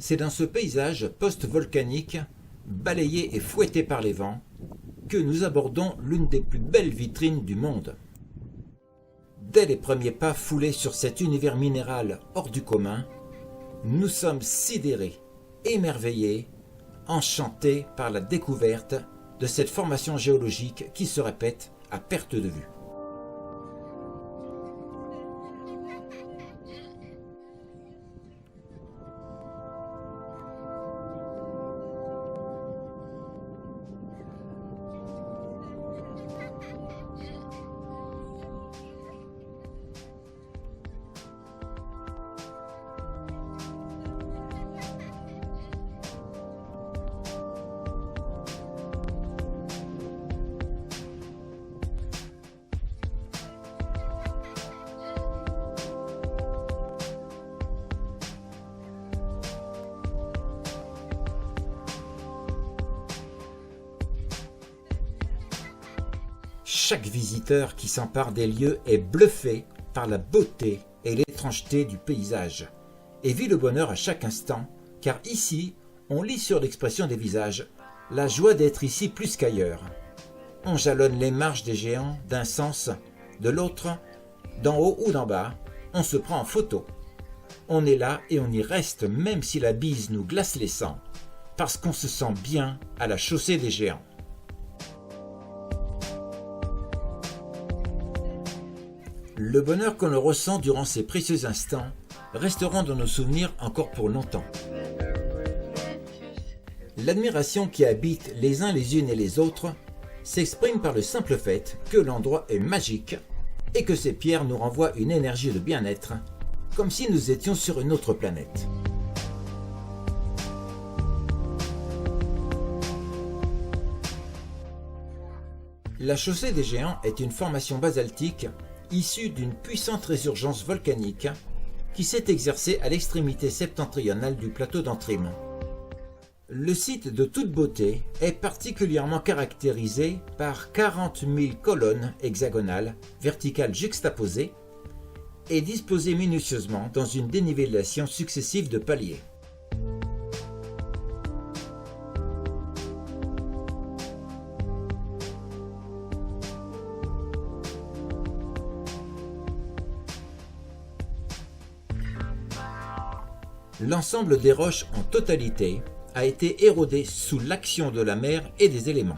C'est dans ce paysage post-volcanique, balayé et fouetté par les vents, que nous abordons l'une des plus belles vitrines du monde. Dès les premiers pas foulés sur cet univers minéral hors du commun, nous sommes sidérés, émerveillés, enchantés par la découverte de cette formation géologique qui se répète à perte de vue. Chaque visiteur qui s'empare des lieux est bluffé par la beauté et l'étrangeté du paysage et vit le bonheur à chaque instant, car ici, on lit sur l'expression des visages la joie d'être ici plus qu'ailleurs. On jalonne les marches des géants d'un sens, de l'autre, d'en haut ou d'en bas, on se prend en photo. On est là et on y reste même si la bise nous glace les sangs, parce qu'on se sent bien à la chaussée des géants. Le bonheur que l'on ressent durant ces précieux instants resteront dans nos souvenirs encore pour longtemps. L'admiration qui habite les uns les unes et les autres s'exprime par le simple fait que l'endroit est magique et que ces pierres nous renvoient une énergie de bien-être, comme si nous étions sur une autre planète. La chaussée des géants est une formation basaltique issue d'une puissante résurgence volcanique qui s'est exercée à l'extrémité septentrionale du plateau d'Antrim. Le site de toute beauté est particulièrement caractérisé par 40 000 colonnes hexagonales, verticales juxtaposées et disposées minutieusement dans une dénivellation successive de paliers. L'ensemble des roches en totalité a été érodé sous l'action de la mer et des éléments.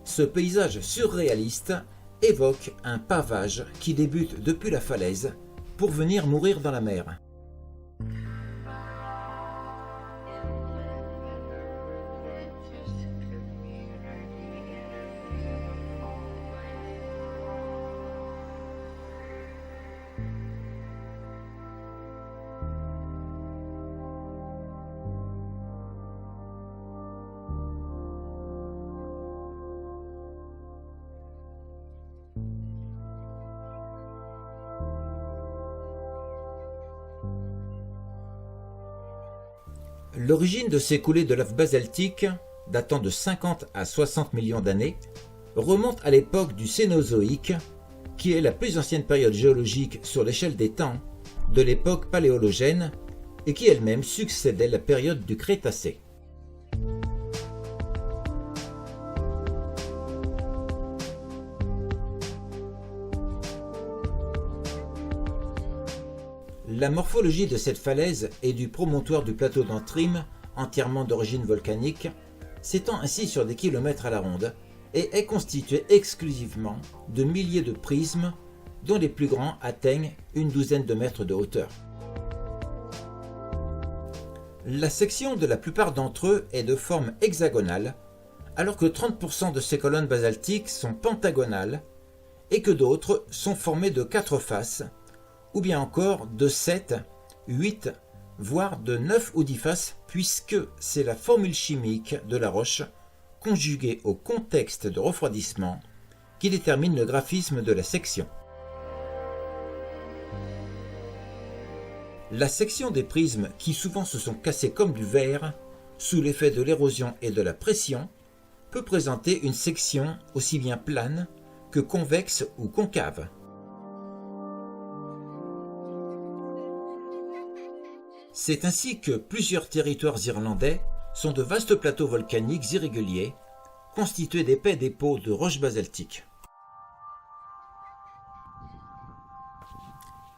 Ce paysage surréaliste évoque un pavage qui débute depuis la falaise pour venir mourir dans la mer. L'origine de ces coulées de lave basaltique, datant de 50 à 60 millions d'années, remonte à l'époque du Cénozoïque, qui est la plus ancienne période géologique sur l'échelle des temps de l'époque paléologène et qui elle-même succédait à la période du Crétacé. La morphologie de cette falaise et du promontoire du plateau d'Antrim, entièrement d'origine volcanique, s'étend ainsi sur des kilomètres à la ronde et est constituée exclusivement de milliers de prismes dont les plus grands atteignent une douzaine de mètres de hauteur. La section de la plupart d'entre eux est de forme hexagonale, alors que 30% de ces colonnes basaltiques sont pentagonales et que d'autres sont formées de 4 faces, ou bien encore de 7, 8, voire de 9 ou 10 faces, puisque c'est la formule chimique de la roche, conjuguée au contexte de refroidissement, qui détermine le graphisme de la section. La section des prismes, qui souvent se sont cassés comme du verre, sous l'effet de l'érosion et de la pression, peut présenter une section aussi bien plane que convexe ou concave. C'est ainsi que plusieurs territoires irlandais sont de vastes plateaux volcaniques irréguliers, constitués d'épais dépôts de roches basaltiques.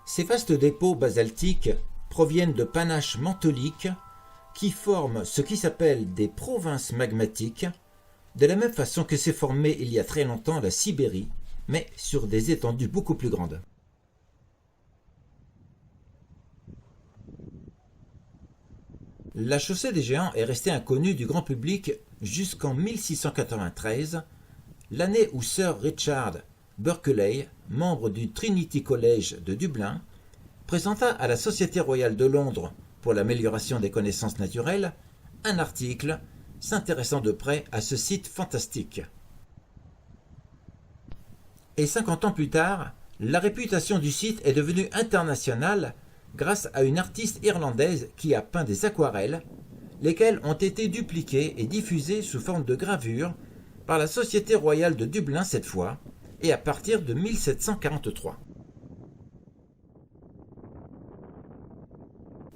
Ces vastes dépôts basaltiques proviennent de panaches mantéliques qui forment ce qui s'appelle des provinces magmatiques, de la même façon que s'est formée il y a très longtemps la Sibérie, mais sur des étendues beaucoup plus grandes. La chaussée des géants est restée inconnue du grand public jusqu'en 1693, l'année où Sir Richard Berkeley, membre du Trinity College de Dublin, présenta à la Société royale de Londres pour l'amélioration des connaissances naturelles un article s'intéressant de près à ce site fantastique. Et 50 ans plus tard, la réputation du site est devenue internationale grâce à une artiste irlandaise qui a peint des aquarelles, lesquelles ont été dupliquées et diffusées sous forme de gravures par la Société royale de Dublin cette fois, et à partir de 1743.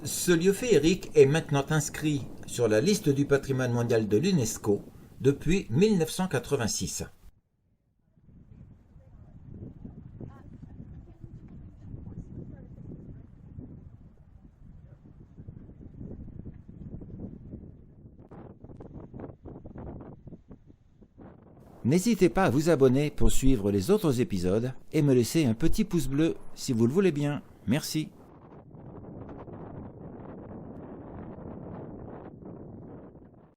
Ce lieu féerique est maintenant inscrit sur la liste du patrimoine mondial de l'UNESCO depuis 1986. N'hésitez pas à vous abonner pour suivre les autres épisodes et me laisser un petit pouce bleu si vous le voulez bien. Merci.